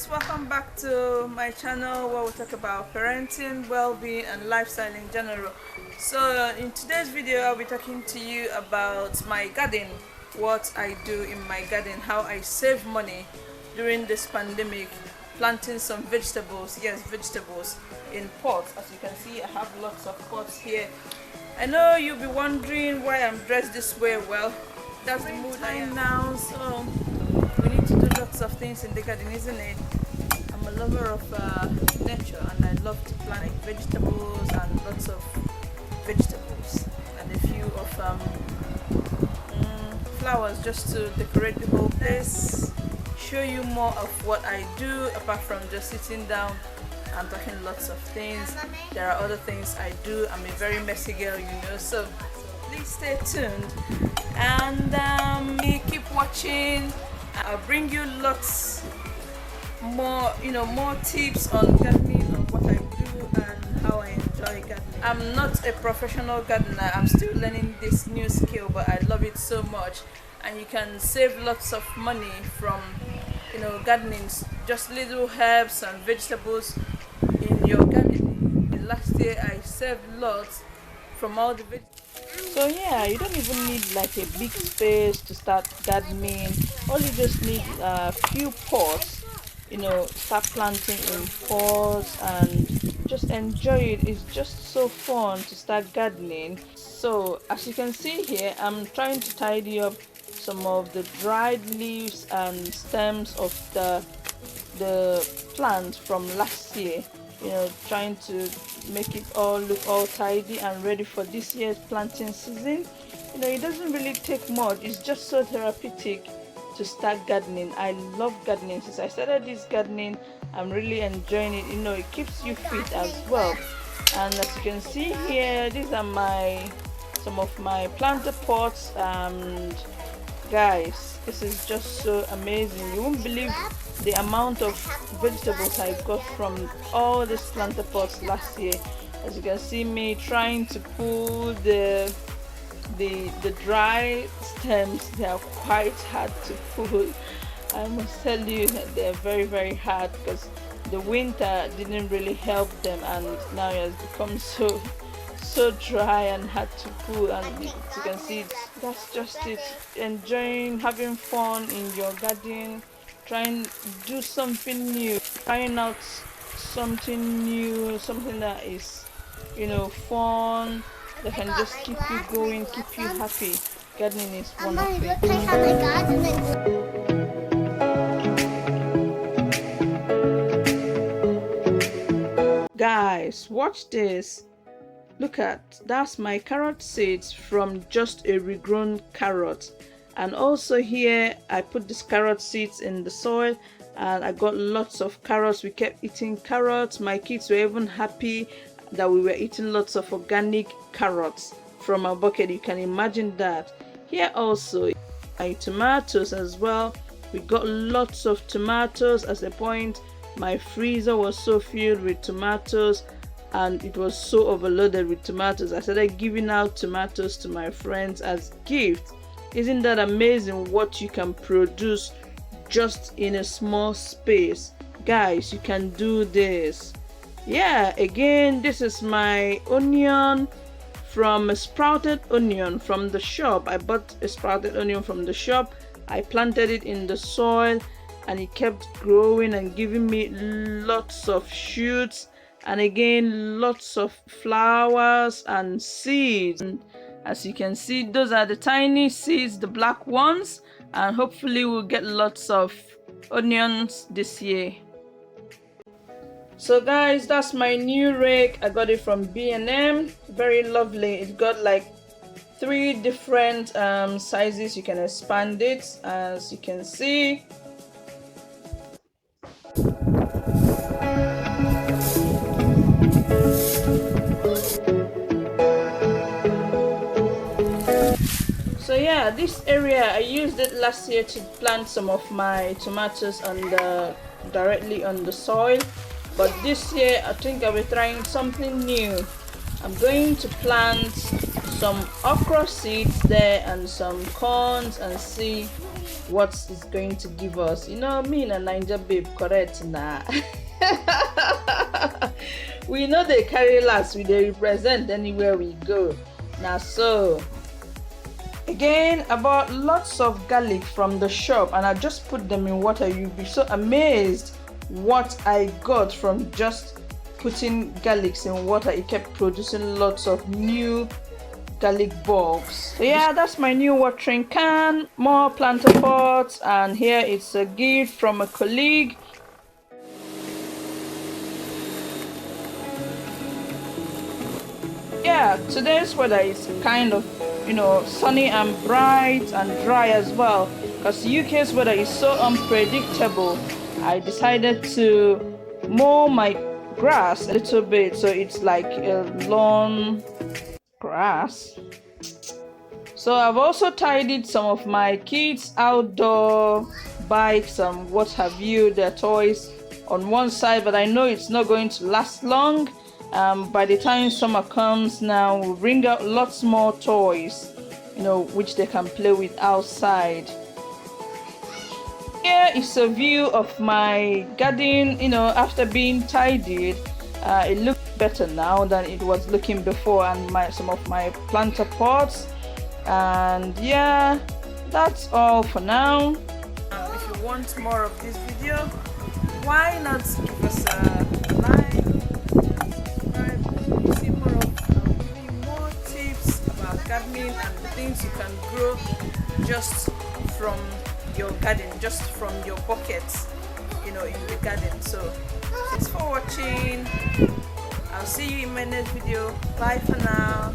guys, welcome back to my channel where we talk about parenting, well-being and lifestyle in general. So in today's video I'll be talking to you about my garden, what I do in my garden, how I save money during this pandemic, planting some vegetables, yes, vegetables in pots. As you can see, I have lots of pots here. I know you'll be wondering why I'm dressed this way. Well, that's the mood I am now, so we need to do lots of things in the garden, isn't it? I'm a lover of nature and I love to plant like vegetables and lots of vegetables and a few of flowers just to decorate the whole place. Show you more of what I do apart from just sitting down and talking lots of things. There are other things I do. I'm a very messy girl, you know, so please stay tuned and keep watching. I'll bring you lots more, more tips on gardening, on what I do and how I enjoy gardening. I'm not a professional gardener. I'm still learning this new skill, but I love it so much. And you can save lots of money from, gardening, just little herbs and vegetables in your garden. Last year I saved lots from all the vegetables. So yeah, you don't even need like a big space to start gardening. All you just need a few pots, start planting in pots and just enjoy it. It's just so fun to start gardening. So as you can see here, I'm trying to tidy up some of the dried leaves and stems of the plant from last year, trying to make it all look all tidy and ready for this year's planting season. It doesn't really take much. It's just so therapeutic to start gardening. I love gardening. Since I started this gardening, I'm really enjoying it. It keeps you fit as well. And as you can see here, these are some of my planter pots, and guys, this is just so amazing. You won't believe the amount of vegetables I got from all these planter pots last year. As you can see me trying to pull the dry stems. They are quite hard to pull. I must tell you that they're very, very hard because the winter didn't really help them, and now it has become so dry and hard to pull. And as you can see, that's just it. Enjoying, having fun in your garden, trying to do something new, trying out something new, something that is fun, that can just keep you going, keep you happy. Gardening is one of it. Guys, watch this. Look at, that's my carrot seeds from just a regrown carrot. And also here I put these carrot seeds in the soil and I got lots of carrots. We kept eating carrots. My kids were even happy that we were eating lots of organic carrots from our bucket. You can imagine that. Here also my tomatoes as well. We got lots of tomatoes. At a point my freezer was so filled with tomatoes and it was so overloaded with tomatoes. I started giving out tomatoes to my friends as gifts. Isn't that amazing what you can produce just in a small space? Guys, you can do this. Yeah, again, this is my onion from a sprouted onion from the shop. I bought a sprouted onion from the shop. I planted it in the soil and it kept growing and giving me lots of shoots, and again lots of flowers and seeds. And as you can see, those are the tiny seeds, the black ones, and hopefully we'll get lots of onions this year. So guys, that's my new rake. I got it from B&M. Very lovely. It got like 3 different sizes. You can expand it, as you can see. So yeah, this area I used it last year to plant some of my tomatoes directly on the soil, but this year I think I'll be trying something new. I'm going to plant some okra seeds there and some corns and see what is going to give us. You know, me and a Niger babe, correct now. We know they carry last, we they represent anywhere we go. Now, so again, about lots of garlic from the shop, and I just put them in water. You'll be so amazed what I got from just putting garlics in water. It kept producing lots of new garlic bulbs. So yeah, that's my new watering can, more planter pots, and here it's a gift from a colleague. Yeah, today's weather is kind of, you know, sunny and bright and dry as well, because UK's weather is so unpredictable. I decided to mow my grass a little bit, so it's like a lawn grass. So I've also tidied some of my kids' outdoor bikes and what have you, their toys on one side, but I know it's not going to last long. By the time summer comes now, we'll bring out lots more toys, you know, which they can play with outside. Here is a view of my garden, you know, after being tidied. It looks better now than it was looking before, and some of my planter pots. And yeah, that's all for now. If you want more of this video, why not give us a like, subscribe. See more of, I'll give you more tips about gardening and the things you can grow just from your garden, just from your buckets, you know, in the garden. So thanks for watching. I'll see you in my next video. Bye for now.